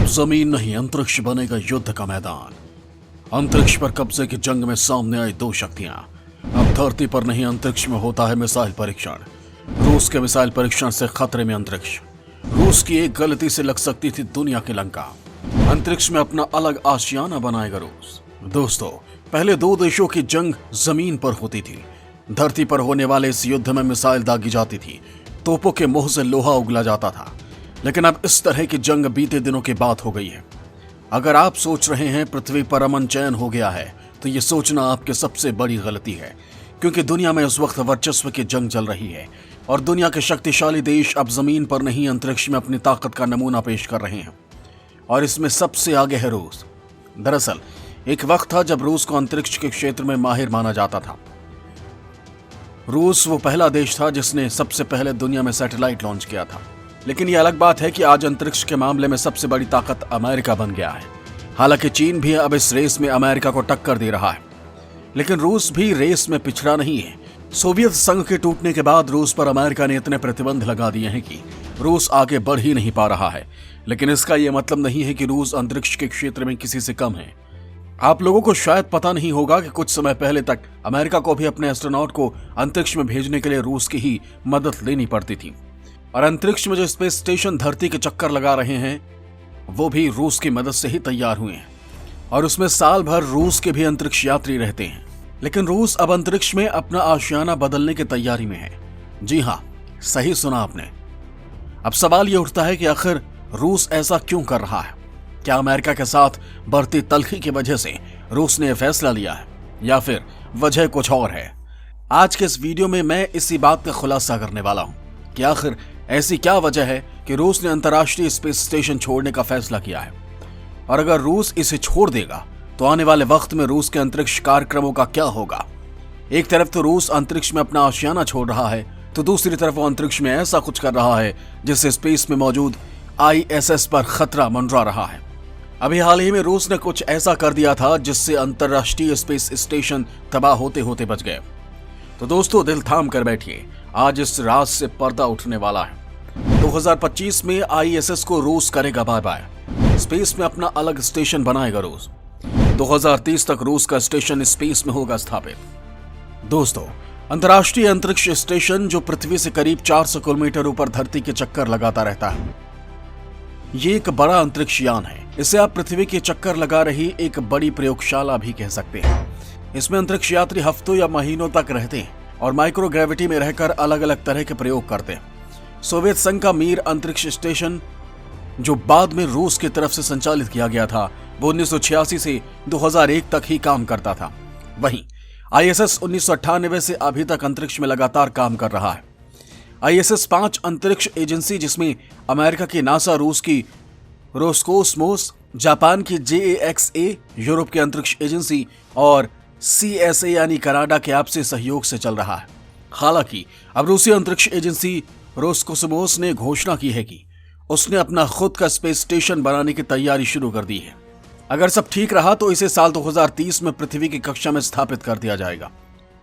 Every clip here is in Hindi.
जमीन नहीं अंतरिक्ष बनेगा युद्ध का मैदान। अंतरिक्ष पर कब्जे की जंग में सामने आई दो शक्तियां। अब धरती पर नहीं अंतरिक्ष में होता है मिसाइल परीक्षण। रूस के मिसाइल परीक्षण से खतरे में अंतरिक्ष। रूस की एक गलती से लग सकती थी दुनिया की लंका। अंतरिक्ष में अपना अलग आशियाना बनाएगा रूस। दोस्तों, पहले दो देशों की जंग जमीन पर होती थी। धरती पर होने वाले इस युद्ध में मिसाइल दागी जाती थी, तोपों के मुंह से लोहा उगला जाता था। लेकिन अब इस तरह की जंग बीते दिनों की बात हो गई है। अगर आप सोच रहे हैं पृथ्वी पर अमन चैन हो गया है, तो ये सोचना आपकी सबसे बड़ी गलती है, क्योंकि दुनिया में उस वक्त वर्चस्व की जंग चल रही है और दुनिया के शक्तिशाली देश अब जमीन पर नहीं अंतरिक्ष में अपनी ताकत का नमूना पेश कर रहे हैं। और इसमें सबसे आगे है रूस। दरअसल एक वक्त था जब रूस को अंतरिक्ष के क्षेत्र में माहिर माना जाता था। रूस वो पहला देश था जिसने सबसे पहले दुनिया में सैटेलाइट लॉन्च किया था। लेकिन यह अलग बात है कि आज अंतरिक्ष के मामले में सबसे बड़ी ताकत अमेरिका बन गया है। हालांकि चीन भी अब इस रेस में अमेरिका को टक्कर दे रहा है, लेकिन रूस भी रेस में पिछड़ा नहीं है। सोवियत संघ के टूटने के बाद रूस पर अमेरिका ने इतने प्रतिबंध लगा दिए हैं कि रूस आगे बढ़ ही नहीं पा रहा है। लेकिन इसका यह मतलब नहीं है कि रूस अंतरिक्ष के क्षेत्र में किसी से कम है। आप लोगों को शायद पता नहीं होगा कि कुछ समय पहले तक अमेरिका को भी अपने एस्ट्रोनॉट को अंतरिक्ष में भेजने के लिए रूस की ही मदद लेनी पड़ती थी। और अंतरिक्ष में जो स्पेस स्टेशन धरती के चक्कर लगा रहे हैं, वो भी रूस की मदद से ही तैयार हुए हैं। और उसमें साल भर रूस के भी अंतरिक्ष यात्री रहते हैं। लेकिन रूस अब अंतरिक्ष में अपना आशियाना बदलने की तैयारी में है। जी हाँ, सही सुना आपने। अब सवाल यह उठता है कि आखिर रूस ऐसा क्यों कर रहा है? क्या अमेरिका के साथ बढ़ती तल्खी की वजह से रूस ने यह फैसला लिया है, या फिर वजह कुछ और है? आज के इस वीडियो में मैं इसी बात का खुलासा करने वाला हूं कि आखिर ऐसी क्या वजह है कि रूस ने अंतर्राष्ट्रीय स्पेस स्टेशन छोड़ने का फैसला किया है। और अगर रूस इसे छोड़ देगा तो आने वाले वक्त में रूस के अंतरिक्ष कार्यक्रमों का क्या होगा? एक तरफ तो रूस अंतरिक्ष में अपना आशियाना छोड़ रहा है, तो दूसरी तरफ वो अंतरिक्ष में ऐसा कुछ कर रहा है जिससे स्पेस में मौजूद ISS पर खतरा मंडरा रहा है। अभी हाल ही में रूस ने कुछ ऐसा कर दिया था जिससे अंतर्राष्ट्रीय स्पेस स्टेशन तबाह होते होते बच गए। तो दोस्तों, दिल थाम कर बैठिए, आज इस राज से पर्दा उठने वाला है। 2025 में ISS को रूस करेगा बाय बाय। स्पेस में अपना अलग स्टेशन बनाएगा रूस। 2030 तक रूस का स्टेशन स्पेस में होगा स्थापित। दोस्तों, अंतर्राष्ट्रीय अंतरिक्ष स्टेशन जो पृथ्वी से करीब 400 किलोमीटर ऊपर धरती के चक्कर लगाता रहता है, ये एक बड़ा अंतरिक्ष यान है। इसे आप पृथ्वी के चक्कर लगा रही एक बड़ी प्रयोगशाला भी कह सकते हैं। इसमें अंतरिक्ष यात्री हफ्तों या महीनों तक रहते हैं और माइक्रोग्रेविटी में रहकर अलग अलग तरह के प्रयोग करते हैं। सोवियत संघ का मीर अंतरिक्ष स्टेशन, जो बाद में रूस की तरफ से संचालित किया गया था, वो 1986 से 2001 तक ही काम करता था। वहीं ISS 1998 से अभी तक अंतरिक्ष में लगातार काम कर रहा है। ISS 5 अंतरिक्ष एजेंसी, जिसमें अमेरिका की नासा, रूस की रोस्कोसमोस, जापान की JAXA, यूरोप की अंतरिक्ष एजेंसी और CSA यानी कनाडा के आपसी सहयोग से चल रहा है। हालांकि अब रूसी अंतरिक्ष एजेंसी रोस्कोसमोस ने घोषणा की है कि उसने अपना खुद का स्पेस स्टेशन बनाने की तैयारी शुरू कर दी है। अगर सब ठीक रहा तो इसे साल 2030 में पृथ्वी की कक्षा में स्थापित कर दिया जाएगा।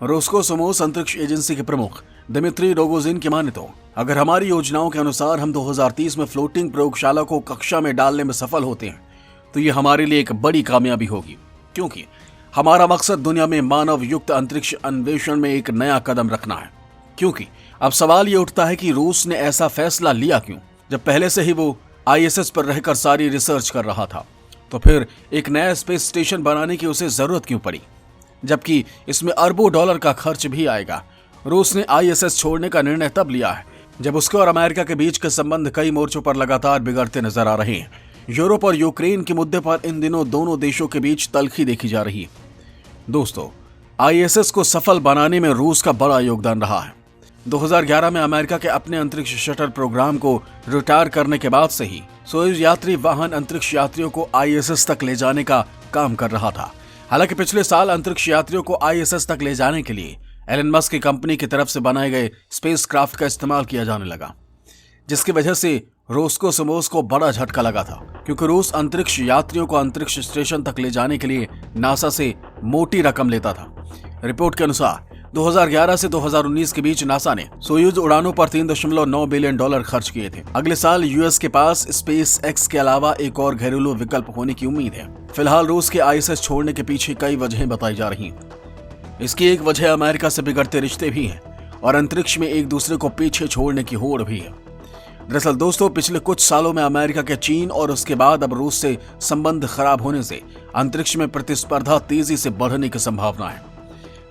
रोस्कोसमोस अंतरिक्ष एजेंसी के प्रमुख दिमित्री रोगोजिन की माने तो अगर हमारी योजनाओं के अनुसार हम 2030 में फ्लोटिंग प्रयोगशाला को कक्षा में डालने में सफल होते हैं, तो ये हमारे लिए एक बड़ी कामयाबी होगी, क्योंकि हमारा मकसद दुनिया में मानव युक्त अंतरिक्ष अन्वेषण में एक नया कदम रखना है। क्योंकि अब सवाल ये उठता है कि रूस ने ऐसा फैसला लिया क्यों, जब पहले से ही वो ISS पर रहकर सारी रिसर्च कर रहा था। तो फिर एक नया स्पेस स्टेशन बनाने की उसे जरूरत क्यों पड़ी, जबकि इसमें अरबों डॉलर का खर्च भी आएगा। रूस ने ISS छोड़ने का निर्णय तब लिया है जब उसके और अमेरिका के बीच के संबंध कई मोर्चों पर लगातार बिगड़ते नजर आ रहे हैं। यूरोप और यूक्रेन के मुद्दे पर इन दिनों दोनों देशों के बीच तल्खी देखी जा रही है। दोस्तों, ISS को सफल बनाने में रूस का बड़ा योगदान रहा है। 2011 में अमेरिका के अपने अंतरिक्ष शटल प्रोग्राम को रिटायर करने के बाद से ही सोयुज यात्री वाहन अंतरिक्ष यात्रियों को ISS तक ले जाने का काम कर रहा था। हालांकि पिछले साल अंतरिक्ष यात्रियों को ISS तक ले जाने के लिए एलन मस्क की कंपनी की तरफ से बनाए गए स्पेसक्राफ्ट का इस्तेमाल किया जाने लगा, जिसकी वजह से रोस्कोसमोस को बड़ा झटका लगा था, क्योंकि रूस अंतरिक्ष यात्रियों को अंतरिक्ष स्टेशन तक ले जाने के लिए नासा से मोटी रकम लेता था। रिपोर्ट के अनुसार 2011 से 2019 के बीच नासा ने सोयूज उड़ानों पर $3.9 बिलियन खर्च किए थे। अगले साल यूएस के पास स्पेस एक्स के अलावा एक और घरेलू विकल्प होने की उम्मीद है। फिलहाल रूस के आईएसएस छोड़ने के पीछे कई वजहें बताई जा रही हैं। इसकी एक वजह अमेरिका से बिगड़ते रिश्ते भी हैं और अंतरिक्ष में एक दूसरे को पीछे छोड़ने की होड़ भी है। दरअसल दोस्तों, पिछले कुछ सालों में अमेरिका के चीन और उसके बाद अब रूस से संबंध खराब होने से अंतरिक्ष में प्रतिस्पर्धा तेजी से बढ़ने की संभावना है।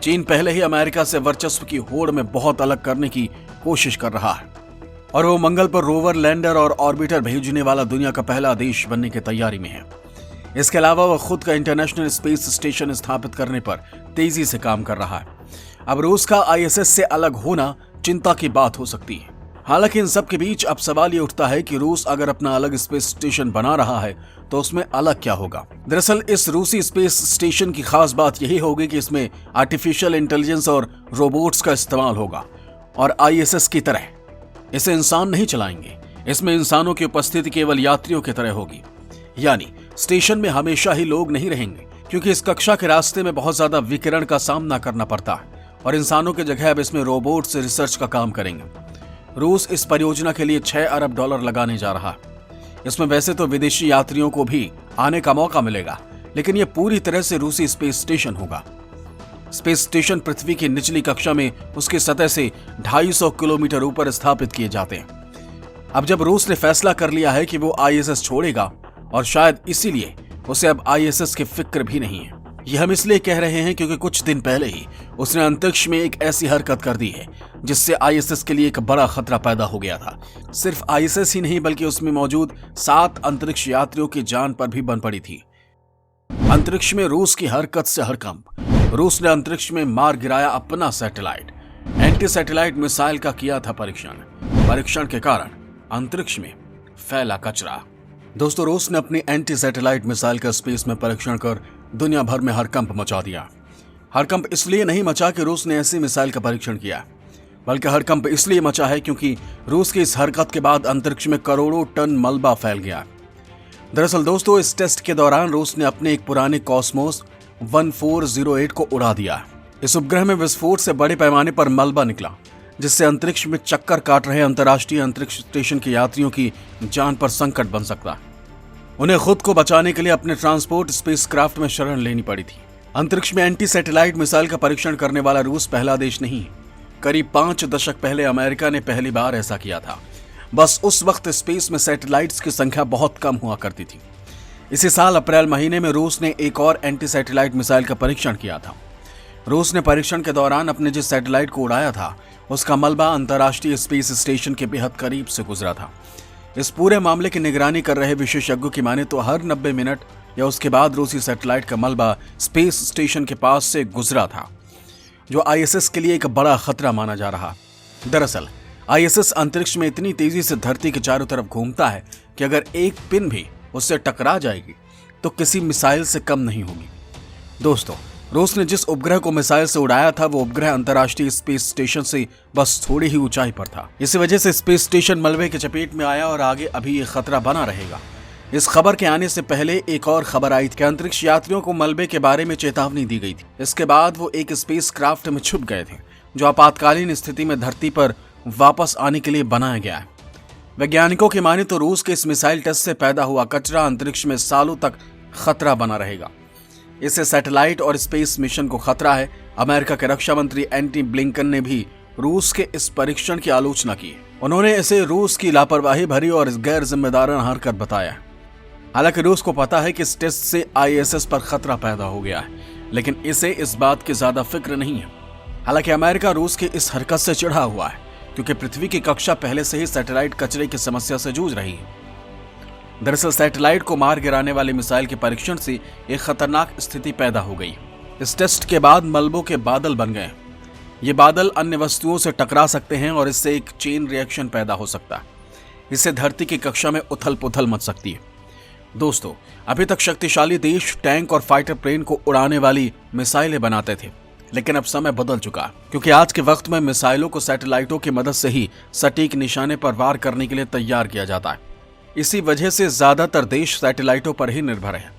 चीन पहले ही अमेरिका से वर्चस्व की होड़ में बहुत अलग करने की कोशिश कर रहा है और वो मंगल पर रोवर, लैंडर और ऑर्बिटर भेजने वाला दुनिया का पहला देश बनने की तैयारी में है। इसके अलावा वह खुद का इंटरनेशनल स्पेस स्टेशन स्थापित करने पर तेजी से काम कर रहा है। अब रूस का आईएसएस से अलग होना चिंता की बात हो सकती है। हालांकि इन सब के बीच अब सवाल ये उठता है कि रूस अगर अपना अलग स्पेस स्टेशन बना रहा है तो उसमें अलग क्या होगा। दरअसल इस रूसी स्पेस स्टेशन की खास बात यही होगी कि इसमें आर्टिफिशियल इंटेलिजेंस और रोबोट्स का इस्तेमाल होगा और आईएसएस की तरह इसे इंसान नहीं चलाएंगे। इसमें इंसानों की उपस्थिति केवल यात्रियों की तरह होगी, यानी स्टेशन में हमेशा ही लोग नहीं रहेंगे, क्योंकि इस कक्षा के रास्ते में बहुत ज्यादा विकिरण का सामना करना पड़ता है और इंसानों की जगह अब इसमें रोबोट से रिसर्च का काम करेंगे। रूस इस परियोजना के लिए $6 अरब लगाने जा रहा है। इसमें वैसे तो विदेशी यात्रियों को भी आने का मौका मिलेगा, लेकिन यह पूरी तरह से रूसी स्पेस स्टेशन होगा। स्पेस स्टेशन पृथ्वी की निचली कक्षा में उसकी सतह से 250 किलोमीटर ऊपर स्थापित किए जाते हैं। अब जब रूस ने फैसला कर लिया है कि वो आईएसएस छोड़ेगा और शायद इसीलिए उसे अब आईएसएस की फिक्र भी नहीं है। यह हम इसलिए कह रहे हैं क्योंकि कुछ दिन पहले ही उसने अंतरिक्ष में एक ऐसी हरकत कर दी है जिससे आईएसएस के लिए एक बड़ा खतरा पैदा हो गया था। सिर्फ आईएसएस ही नहीं बल्कि उसमें मौजूद 7 अंतरिक्ष यात्रियों की जान पर भी बन पड़ी थी। अंतरिक्ष में रूस की हरकत से हड़कंप। रूस ने अंतरिक्ष में मार गिराया अपना सैटेलाइट। एंटी सैटेलाइट मिसाइल का किया था परीक्षण के कारण अंतरिक्ष में फैला कचरा। दोस्तों, रूस ने अपनी एंटी सैटेलाइट मिसाइल का स्पेस में परीक्षण कर दुनिया भर में हड़कंप मचा दिया। हड़कंप इसलिए नहीं मचा कि रूस ने ऐसी मिसाइल का परीक्षण किया, बल्कि हड़कंप इसलिए मचा है क्योंकि रूस की इस हरकत के बाद अंतरिक्ष में करोड़ों टन मलबा फैल गया। दरअसल दोस्तों, इस टेस्ट के दौरान रूस ने अपने एक पुराने कॉस्मोस 1408 को उड़ा दिया। इस उपग्रह में विस्फोट से बड़े पैमाने पर मलबा निकला, जिससे अंतरिक्ष में चक्कर काट रहे अंतर्राष्ट्रीय अंतरिक्ष स्टेशन के यात्रियों की जान पर संकट बन सकता। उन्हें खुद को बचाने के लिए अपने ट्रांसपोर्ट स्पेसक्राफ्ट में शरण लेनी पड़ी थी। अंतरिक्ष में एंटी सैटेलाइट मिसाइल का परीक्षण करने वाला रूस पहला देश नहीं है। करीब 5 दशक पहले अमेरिका ने पहली बार ऐसा किया था। बस उस वक्त स्पेस में सैटेलाइट्स की संख्या बहुत कम हुआ करती थी। इसी साल अप्रैल महीने में रूस ने एक और एंटी सैटेलाइट मिसाइल का परीक्षण किया था। रूस ने परीक्षण के दौरान अपने जिस सैटेलाइट को उड़ाया था उसका मलबा अंतर्राष्ट्रीय स्पेस स्टेशन के बेहद करीब से गुजरा था। इस पूरे मामले की निगरानी कर रहे विशेषज्ञों की माने तो हर 90 मिनट या उसके बाद रूसी सैटेलाइट का मलबा स्पेस स्टेशन के पास से गुजरा था, जो आईएसएस के लिए एक बड़ा खतरा माना जा रहा। दरअसल आईएसएस अंतरिक्ष में इतनी तेजी से धरती के चारों तरफ घूमता है कि अगर एक पिन भी उससे टकरा जाएगी तो किसी मिसाइल से कम नहीं होगी। दोस्तों, रूस ने जिस उपग्रह को मिसाइल से उड़ाया था वो उपग्रह अंतर्राष्ट्रीय स्पेस स्टेशन से बस थोड़ी ही ऊंचाई पर था। इसी वजह से स्पेस स्टेशन मलबे के चपेट में आया और आगे अभी ये खतरा बना रहेगा। इस खबर के आने से पहले एक और खबर आई थी कि अंतरिक्ष यात्रियों को मलबे के बारे में चेतावनी दी गई थी। इसके बाद वो एक स्पेस क्राफ्ट में छुप गए थे, जो आपातकालीन स्थिति में धरती पर वापस आने के लिए बनाया गया है। वैज्ञानिकों की माने तो रूस के इस मिसाइल टेस्ट से पैदा हुआ कचरा अंतरिक्ष में सालों तक खतरा बना रहेगा। इससे सैटेलाइट और स्पेस मिशन को खतरा है। अमेरिका के रक्षा मंत्री एंटनी ब्लिंकन ने भी रूस के इस परीक्षण की आलोचना की। उन्होंने इसे रूस की लापरवाही भरी और गैर जिम्मेदाराना हरकत बताया। हालांकि रूस को पता है कि इस टेस्ट से आईएसएस पर खतरा पैदा हो गया है, लेकिन इसे इस बात की ज्यादा फिक्र नहीं है। हालांकि अमेरिका रूस की इस हरकत से चिढ़ा हुआ है, क्योंकि पृथ्वी की कक्षा पहले से ही सैटेलाइट कचरे की समस्या से जूझ रही है। दरअसल सैटेलाइट को मार गिराने वाले मिसाइल के परीक्षण से एक खतरनाक स्थिति पैदा हो गई। इस टेस्ट के बाद मलबों के बादल बन गए। ये बादल अन्य वस्तुओं से टकरा सकते हैं और इससे एक चेन रिएक्शन पैदा हो सकता है। इससे धरती की कक्षा में उथल पुथल मच सकती है। दोस्तों, अभी तक शक्तिशाली देश टैंक और फाइटर प्लेन को उड़ाने वाली मिसाइलें बनाते थे, लेकिन अब समय बदल चुका, क्योंकि आज के वक्त में मिसाइलों को सैटेलाइटों की मदद से ही सटीक निशाने पर वार करने के लिए तैयार किया जाता है। इसी वजह से ज्यादातर देश सैटेलाइटों पर ही निर्भर है।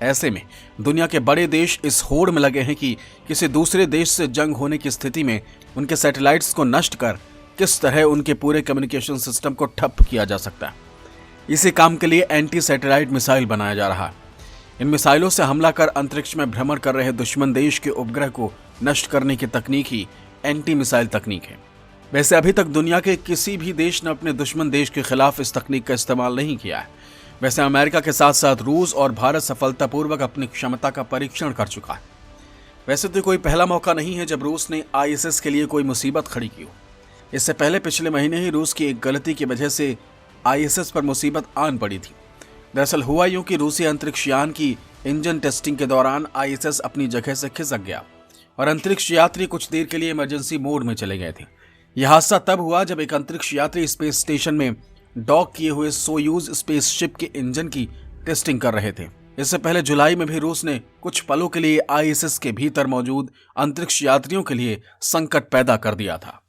ऐसे में दुनिया के बड़े देश इस होड़ में लगे हैं कि किसी दूसरे देश से जंग होने की स्थिति में उनके सैटेलाइट्स को नष्ट कर किस तरह उनके पूरे कम्युनिकेशन सिस्टम को ठप किया जा सकता है। इसी काम के लिए एंटी सैटेलाइट मिसाइल बनाया जा रहा है। इन मिसाइलों से हमला कर अंतरिक्ष में भ्रमण कर रहे दुश्मन देश के उपग्रह को नष्ट करने की तकनीक ही एंटी मिसाइल तकनीक है। वैसे अभी तक दुनिया के किसी भी देश ने अपने दुश्मन देश के खिलाफ इस तकनीक का इस्तेमाल नहीं किया है। वैसे अमेरिका के साथ साथ रूस और भारत सफलतापूर्वक अपनी क्षमता का परीक्षण कर चुका है। वैसे तो कोई पहला मौका नहीं है जब रूस ने आईएसएस के लिए कोई मुसीबत खड़ी की हो। इससे पहले पिछले महीने ही रूस की एक गलती की वजह से आईएसएस पर मुसीबत आन पड़ी थी। दरअसल हुआ यूं कि रूसी अंतरिक्ष यान की इंजन टेस्टिंग के दौरान आईएसएस अपनी जगह से खिसक गया और अंतरिक्ष यात्री कुछ देर के लिए इमरजेंसी मोड में चले गए थे। यह हादसा तब हुआ जब एक अंतरिक्ष यात्री स्पेस स्टेशन में डॉक किए हुए सोयूज स्पेसशिप के इंजन की टेस्टिंग कर रहे थे। इससे पहले जुलाई में भी रूस ने कुछ पलों के लिए आईएसएस के भीतर मौजूद अंतरिक्ष यात्रियों के लिए संकट पैदा कर दिया था।